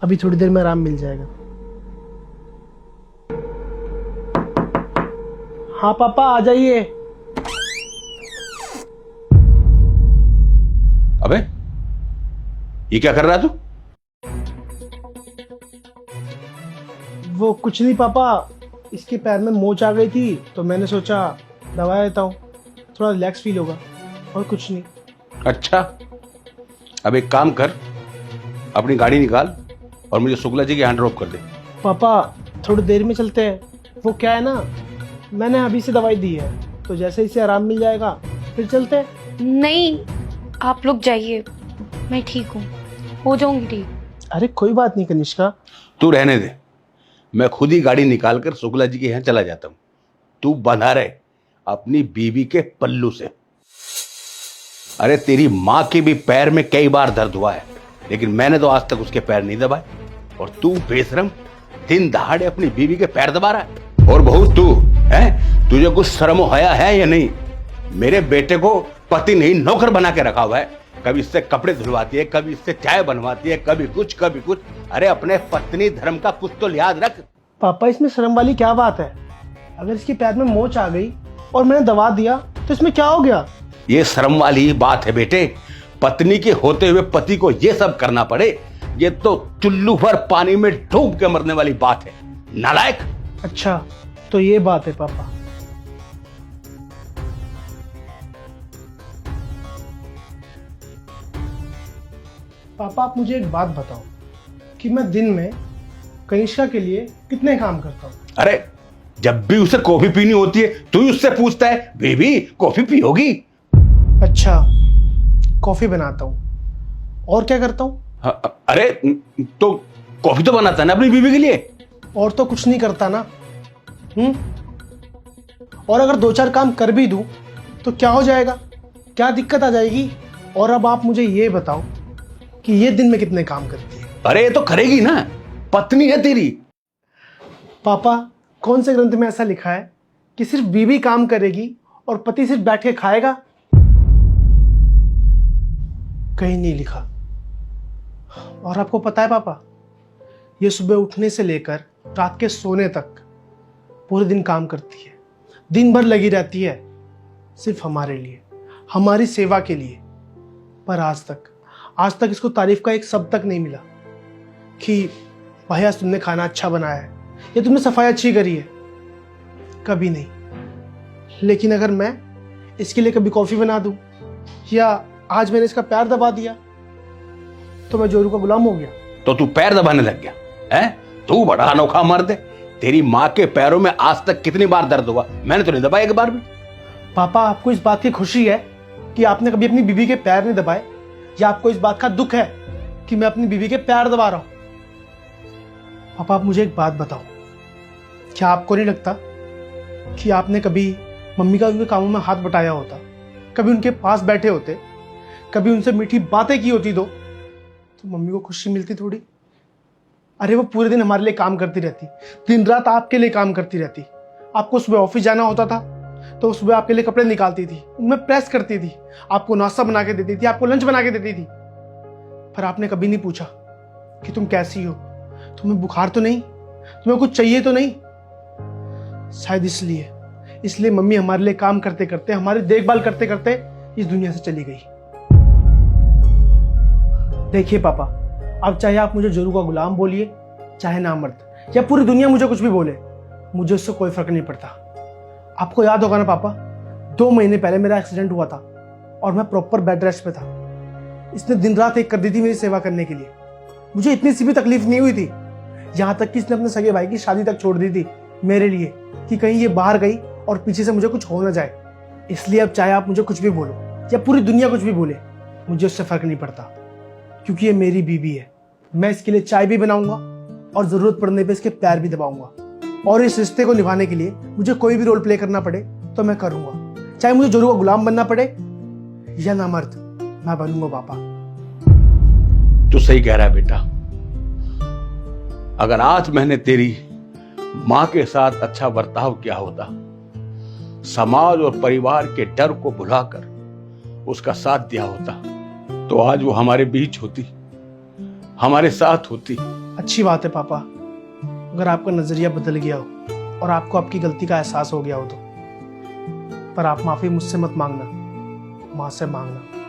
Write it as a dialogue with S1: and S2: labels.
S1: अभी थोड़ी देर में आराम मिल जाएगा। हाँ पापा आ जाइए।
S2: अबे ये क्या कर रहा है तू?
S1: वो कुछ नहीं पापा, इसके पैर में मोच आ गई थी तो मैंने सोचा दवा देता हूँ, थोड़ा रिलैक्स फील होगा, और कुछ नहीं।
S2: अच्छा, अब एक काम कर, अपनी गाड़ी निकाल और मुझे शुक्ला जी के यहाँ ड्रॉप कर दे।
S1: पापा थोड़ी देर में चलते हैं, वो क्या है ना, मैंने अभी से दवाई दी है तो जैसे ही से आराम मिल जाएगा फिर चलते हैं।
S3: नहीं, आप लोग जाइए, मैं ठीक हूँ, हो जाऊंगी ठीक।
S1: अरे कोई बात नहीं कनिष्का।
S2: तू रहने दे, मैं खुद ही गाड़ी निकाल कर शुक्ला जी के यहाँ चला जाता हूँ। तू बंधा रहे अपनी बीवी के पल्लू से। अरे तेरी माँ के भी पैर में कई बार दर्द हुआ है, लेकिन मैंने तो आज तक उसके पैर नहीं दबाए, और तू बेशरम दिन दहाड़े अपनी बीवी के पैर दबा रहा है। और बहू तू है, तुझे कुछ शर्म हया है या नहीं? मेरे बेटे को पति नहीं नौकर बना के रखा हुआ है, कभी इससे कपड़े धुलवाती है, कभी इससे चाय बनवाती है, कभी कुछ कभी कुछ। अरे अपने पत्नी धर्म का कुछ तो याद रख।
S1: पापा इसमें शर्म वाली क्या बात है? अगर इसके पैर में मोच आ गई और मैंने दवा दिया तो इसमें क्या हो गया?
S2: ये शर्म वाली बात है बेटे, पत्नी के होते हुए पति को ये सब करना पड़े, ये तो चुल्लू भर पानी में डूब के मरने वाली बात है, नालायक।
S1: अच्छा तो ये बात है पापा। पापा आप मुझे एक बात बताओ कि मैं दिन में कनिष्का के लिए कितने काम करता हूँ?
S2: अरे जब भी उसे कॉफी पीनी होती है तू ही उससे पूछता है, बेबी कॉफी पियोगी?
S1: अच्छा, कॉफी बनाता हूँ, और क्या करता हूँ?
S2: अरे तो कॉफी तो बनाता है ना अपनी बीवी के लिए।
S1: और तो कुछ नहीं करता ना। और अगर दो चार काम कर भी दूं तो क्या हो जाएगा, क्या दिक्कत आ जाएगी? और अब आप मुझे ये बताओ कि ये दिन में कितने काम करती है?
S2: अरे ये तो करेगी ना, पत्नी है तेरी।
S1: पापा कौन से ग्रंथ में ऐसा लिखा है कि सिर्फ बीवी काम करेगी और पति सिर्फ बैठ के खाएगा? कहीं नहीं लिखा। और आपको पता है पापा, ये सुबह उठने से लेकर रात के सोने तक पूरे दिन काम करती है, दिन भर लगी रहती है सिर्फ हमारे लिए, हमारी सेवा के लिए। पर आज तक इसको तारीफ का एक शब्द तक नहीं मिला कि भाई आज तुमने खाना अच्छा बनाया है या तुमने सफाई अच्छी करी है, कभी नहीं। लेकिन अगर मैं इसके लिए कभी कॉफी बना दूं या आज मैंने इसका पैर दबा दिया तो मैं जोरू का गुलाम हो गया।
S2: तो तू पैर दबाने लग गया है? तू बड़ा अनोखा मर्द है। तेरी माँ के पैरों में आज तक कितनी बार दर्द हुआ, मैंने तो नहीं दबाया एक बार भी।
S1: पापा आपको इस बात की खुशी है कि आपने कभी अपनी बीवी के पैर नहीं दबाए, या आपको इस बात का दुख है कि मैं अपनी बीवी के पैर दबा रहा हूं? पापा आप मुझे एक बात बताओ, क्या आपको नहीं लगता कि आपने कभी मम्मी का उनके कामों में हाथ बटाया होता, कभी उनके पास बैठे होते, कभी उनसे मीठी बातें की होती तो मम्मी को खुशी मिलती थोड़ी? अरे वो पूरे दिन हमारे लिए काम करती रहती, दिन रात आपके लिए काम करती रहती। आपको सुबह ऑफिस जाना होता था तो सुबह आपके लिए कपड़े निकालती थी, उनमें प्रेस करती थी, आपको नाश्ता बना के देती थी, आपको लंच बना के देती थी। पर आपने कभी नहीं पूछा कि तुम कैसी हो, तुम्हें बुखार तो नहीं, तुम्हें कुछ चाहिए तो नहीं? शायद इसलिए मम्मी हमारे लिए काम करते करते, हमारी देखभाल करते करते इस दुनिया से चली गई। देखिए पापा, अब चाहे आप मुझे जोरू का गुलाम बोलिए, चाहे नामर्द, या पूरी दुनिया मुझे कुछ भी बोले, मुझे उससे कोई फर्क नहीं पड़ता। आपको याद होगा ना पापा, 2 महीने पहले मेरा एक्सीडेंट हुआ था और मैं प्रॉपर बेड रेस्ट पे था। इसने दिन रात एक कर दी थी मेरी सेवा करने के लिए। मुझे इतनी सी भी तकलीफ नहीं हुई थी, यहाँ तक कि इसने अपने सगे भाई की शादी तक छोड़ दी थी मेरे लिए, कि कहीं ये बाहर गई और पीछे से मुझे कुछ हो ना जाए। इसलिए अब चाहे आप मुझे कुछ भी बोलो या पूरी दुनिया कुछ भी बोले, मुझे उससे फर्क नहीं पड़ता, क्योंकि ये मेरी बीवी है। मैं इसके लिए चाय भी बनाऊंगा और जरूरत पड़ने पे इसके पैर भी दबाऊंगा, और इस रिश्ते को निभाने के लिए मुझे कोई भी रोल प्ले करना पड़े तो मैं करूंगा, चाहे मुझे जोरू का गुलाम बनना पड़े या नामर्द, मैं बनूंगा। पापा
S2: तू सही कह रहा है बेटा। अगर आज मैंने तेरी माँ के साथ अच्छा बर्ताव किया होता, समाज और परिवार के डर को भुलाकर उसका साथ दिया होता, तो आज वो हमारे बीच होती, हमारे साथ होती।
S1: अच्छी बात है पापा, अगर आपका नजरिया बदल गया हो और आपको आपकी गलती का एहसास हो गया हो तो। पर आप माफी मुझसे मत मांगना, माँ से मांगना।